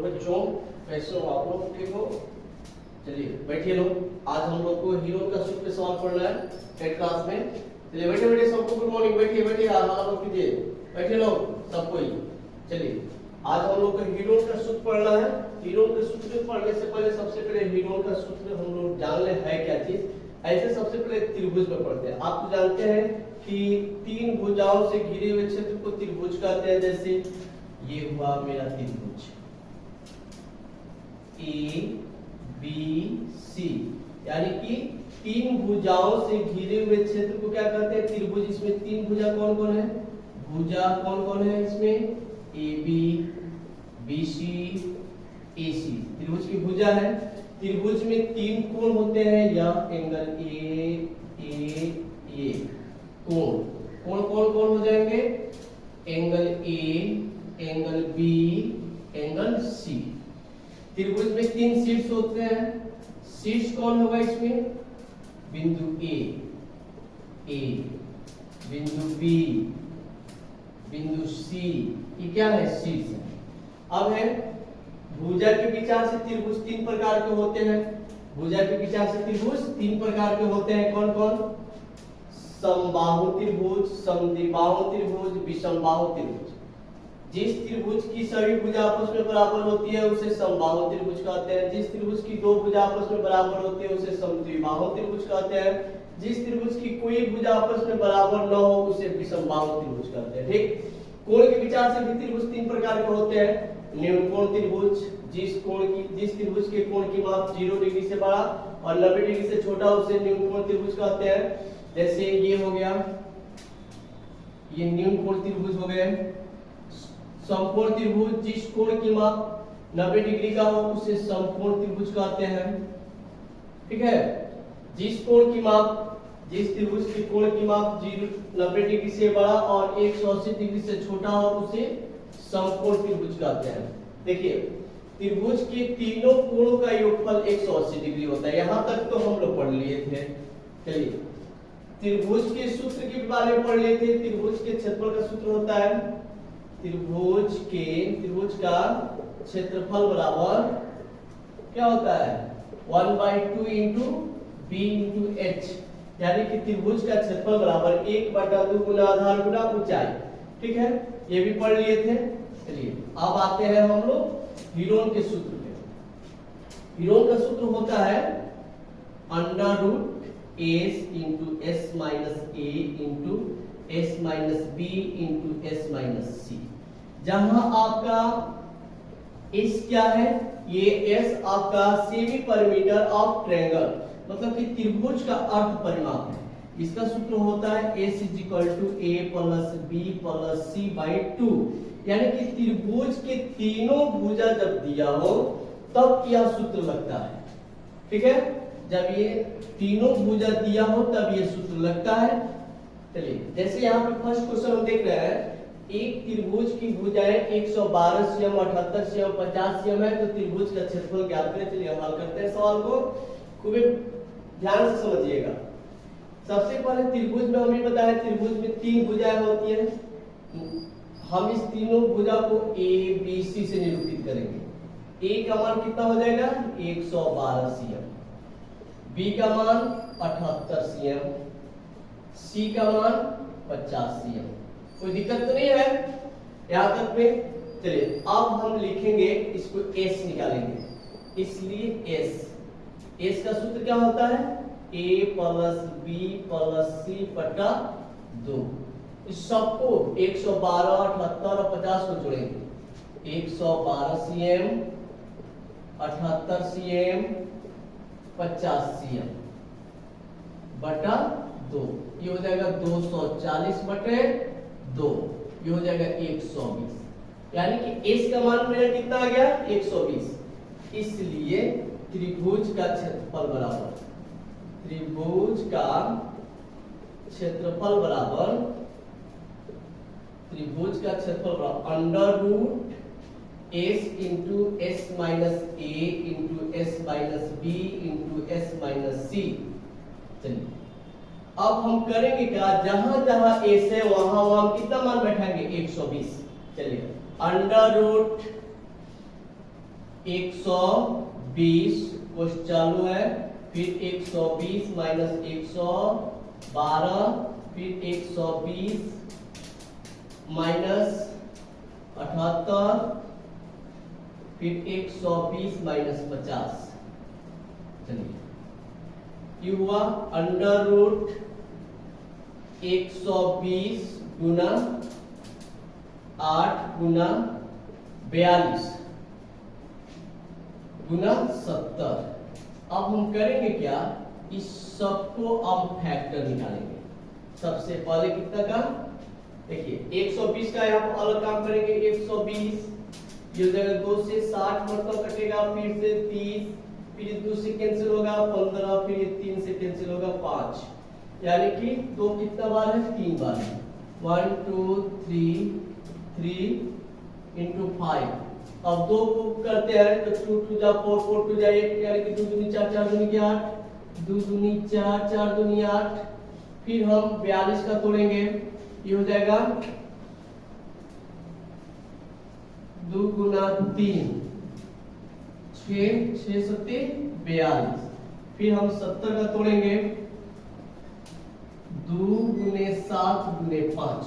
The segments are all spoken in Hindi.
बच्चों, कैसे हो आप लोग? ठीक हो? चलिए बैठिए लोग। आज हम लोग को हीरो का सूत्र पे सवाल पढ़ना है टेट क्लास में। चलिए बैठे बैठे सबको गुड मॉर्निंग। बैठिए बैठिए, आराम कीजिए। बैठिए लोग सब कोई। चलिए आज हम लोग को हीरो का सूत्र पढ़ना है। हीरो के सूत्र पढ़ने से पहले सबसे पहले हीरो का सूत्र हम लोग जान ले है क्या चीज। ऐसे सबसे पहले त्रिभुज में पढ़ते हैं। आप तो जानते हैं कि तीन भुजाओं से घिरे हुए क्षेत्र को त्रिभुज कहते हैं। जैसे ये हुआ मेरा त्रिभुज ए बी सी, यानी कि तीन भुजाओं से घिरे हुए क्षेत्र को क्या कहते हैं? त्रिभुज। इसमें तीन भुजा कौन कौन है? भुजा कौन कौन है इसमें? ए बी, बी सी, ए सी त्रिभुज की भुजा है। त्रिभुज में तीन कोण होते हैं, या एंगल ए कोण। कोण कौन कौन हो जाएंगे? Angle a, angle b, angle c. त्रिभुज में तीन शीर्ष होते हैं। शीर्ष कौन होगा इसमें? बिंदु ए, बिंदु बी, बिंदु सी। ये क्या है? शीर्ष है। अब है भुजा के विचार से त्रिभुज तीन प्रकार के होते हैं। भुजा के विचार से त्रिभुज तीन प्रकार के होते हैं। कौन कौन? समबाहु त्रिभुज, समद्विबाहु त्रिभुज, विषमबाहु त्रिभुज। जिस त्रिभुज की सभी भुजा आपस में बराबर होती है उसे समबाहु त्रिभुज कहते हैं। जिस त्रिभुज की दो भुजा आपस में बराबर होती है उसे समद्विबाहु त्रिभुज कहते हैं। जिस त्रिभुज की कोई भुजा आपस में बराबर न हो उसे विषमबाहु त्रिभुज कहते हैं। ठीक। कोण के विचार से भी त्रिभुज तीन प्रकार के होते हैं। न्यून कोण त्रिभुज, जिस त्रिभुज के कोण की माप 0 डिग्री से बड़ा और 90 डिग्री से छोटा उसे न्यून कोण त्रिभुज कहते हैं। जैसे ये हो गया, ये न्यून कोण त्रिभुज हो गए। समकोण त्रिभुज, जिस कोण की माप 90 डिग्री का हो उसे समकोण त्रिभुज कहते हैं। ठीक है। जिस त्रिभुज की कोण की माप 90 डिग्री से बड़ा और 180 डिग्री से छोटा हो उसे समकोण त्रिभुज कहते हैं। देखिए त्रिभुज के तीनों कोणों का योगफल 180 डिग्री होता है। यहां तक तो हम लोग पढ़ लिए थे। चलिए त्रिभुज के सूत्र के बारे में पढ़ लिए थे। त्रिभुज के क्षेत्रफल का सूत्र होता है, त्रिभुज का क्षेत्रफल बराबर क्या होता है? 1/2 इंटू बी इंटू एच, यानी कि त्रिभुज का क्षेत्रफल बराबर 1/2 गुना आधार गुना ऊंचाई। ठीक है, ये भी पढ़ लिए थे। चलिए अब आते हैं हम लोग हीरोन के सूत्र पे। हीरोन का सूत्र होता है √s into s minus a into s minus b into s minus c। जहां आपका s क्या है? ये s आपका सेमी परिमीटर ऑफ ट्रायंगल, मतलब कि त्रिभुज का अर्ध परिमाप है। इसका सूत्र होता है s = a + b + c / 2, यानी कि त्रिभुज के तीनों भुजा जब दिया हो तब यह सूत्र लगता है। ठीक है, जब ये तीनों भुजा दिया हो तब ये सूत्र लगता है। चलिए जैसे यहाँ पे फर्स्ट क्वेश्चन हम देख रहे हैं, एक त्रिभुज की भुजाएं 112 cm, 78 cm, 50 cm है, तो त्रिभुज का क्षेत्रफल ज्ञात करें। चलिए हल करते हैं सवाल को, खूब ध्यान से समझिएगा। सबसे पहले त्रिभुज में हमें पता है त्रिभुज में तीन भुजाएं होती हैं। हम इस तीनों भुजा को ए बी सी से निरूपित करेंगे। ए का मान कितना हो जाएगा? 112 cm, बी का मान 78 cm, सी का मान 50 cm। कोई दिक्कत तो नहीं है यहाँ तक में? चलिए अब हम लिखेंगे, इसको s निकालेंगे, इसलिए s का सूत्र क्या होता है? a + b + c / 2। इस सबको 112, 78 और 50 को जोड़ेंगे। 112 cm, 78 cm, 50 cm बटा 2, ये हो जाएगा 240/2, ये हो जाएगा 120, यानी कि s का मान मेरा कितना आ गया? 120। इसलिए त्रिभुज का क्षेत्रफल बराबर √s into s minus a into s minus b into s minus c। चलिए अब हम करेंगे क्या? जहां जहां s है वहां वहां कितना मान बैठाएंगे? 120। चलिए अंडर रूट 120 क्वेश्चन चालू है, फिर 120 माइनस 112, फिर 120 माइनस 78, फिर 120 माइनस 50। चलिए ये हुआ अंडर रूट 120 गुना 8 गुना 42 गुना 70। अब हम करेंगे क्या, इस सबको हम फैक्टर निकालेंगे। सबसे पहले कितना का, देखिए 120 का यहाँ पर अलग काम करेंगे। 120 ये जगह 2 से 60 मतलब कटेगा, फिर से 30, फिर 2 से कैंसिल होगा 15, फिर 3 से कैंसिल होगा 5, यानी कि 2 कितना बार है, 3 बार है। 1 2 3 3 into 5। अब 2 को करते हैं तो 2 2 जा 4 4 2 जा 8, यानी कि 2 दूनी 4 4 दूनी 8, 2 दूनी 4 4 दूनी 8। फिर हम 42 का तोड़ेंगे, ये हो जाएगा 2 गुना 3 6 6 सत्ते 42। फिर हम 70 का तोड़ेंगे, 2 गुने 7 गुने 5।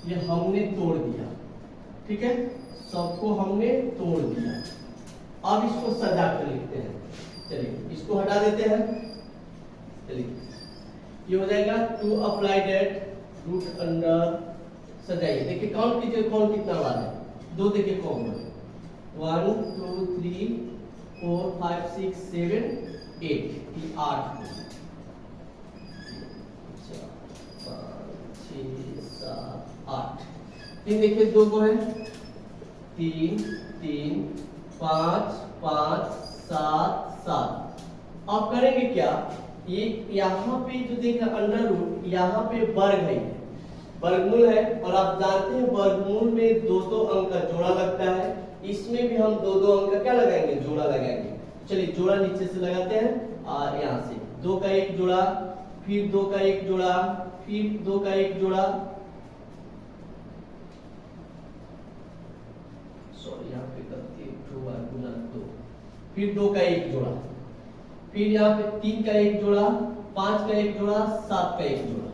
ये हमने तोड़ दिया, ठीक है, सबको हमने तोड़ दिया। अब इसको सजा कर लिखते हैं। चलिए इसको हटा देते हैं। चलिए ये हो जाएगा 2 अप्लाइड एट रूट अंडर, सजाइए। देखिए काउंट कीजिए, कौन कितना बार है, 2 देखिए कौन है, 1 2 3 4 5 6 7 8, 8 6 7 8। फिर देखिए 2 को है 3 3 5 5 7 7। अब करेंगे क्या, ये यहाँ पे जो देख रहे अंडर रूट, यहाँ पे वर्ग है, वर्गमूल है, और आप जानते हैं वर्गमूल में 2 अंक का जोड़ा लगता है। इसमें भी हम 2 अंक का क्या लगाएंगे, जोड़ा लगाएंगे। चलिए जोड़ा नीचे से लगाते हैं, और यहाँ से 2 का एक जोड़ा, फिर 2 का एक जोड़ा, फिर 2 का एक जोड़ा, सॉरी यहाँ पे गलती हुआ, गुना 2, फिर 2 का एक जोड़ा, फिर यहाँ पे 3 का एक जोड़ा, 5 का एक जोड़ा, 7 का एक जोड़ा।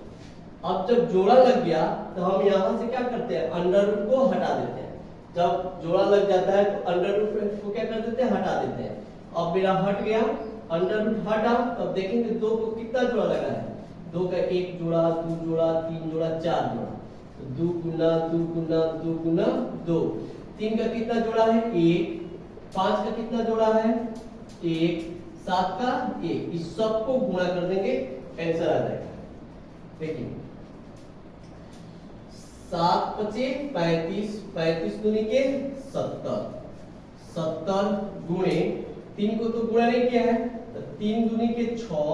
अब जब जोड़ा लग गया तो हम यहाँ से क्या करते हैं, अंडर रूट को हटा देते हैं। जब जोड़ा लग जाता है तो अंडर रूट को क्या कर देते हैं, हटा देते हैं। अब मेरा हट गया, अंडर रूट हटा, तब देखेंगे 2 को कितना जोड़ा लगा है, 2 का एक जोड़ा, 2 जोड़ा, 3 जोड़ा, 4 जोड़ा, तो 2 गुना 2 गुना 2 गुना 2। 3 का कितना जोड़ा है, 1। 5 का कितना जोड़ा है, 1। 7 का 1। इस सबको गुणा कर देंगे, आंसर आ जाएगा। देखिए 7 पचे 35, 35 दूनी के 70, 70 गुणे 3 को तो गुणा नहीं किया है, तो 3 दूनी के 6,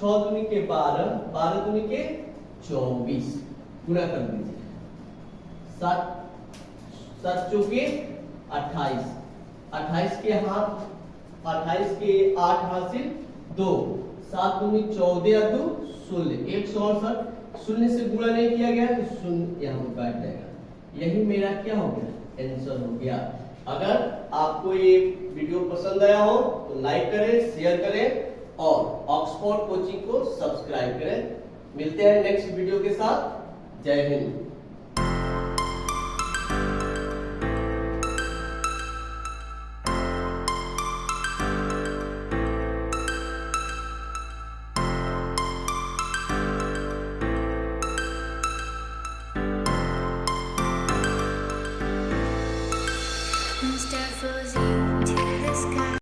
6 दूनी के 12, 12 दूनी के 24, गुणा कर दीजिए। 7 चौके 28, 28 के हाथ 28 के 8 हासिल 2, 7 दूनी 14 2 0, 168। शून्य से गुणा नहीं किया गया तो शून्य यहाँ पर काट जाएगा। यही मेरा क्या हो गया, आंसर हो गया। अगर आपको ये वीडियो पसंद आया हो तो लाइक करें, शेयर करें और ऑक्सफोर्ड कोचिंग को सब्सक्राइब करें। मिलते हैं नेक्स्ट वीडियो के साथ। जय हिंद। Mr. Fuzzy.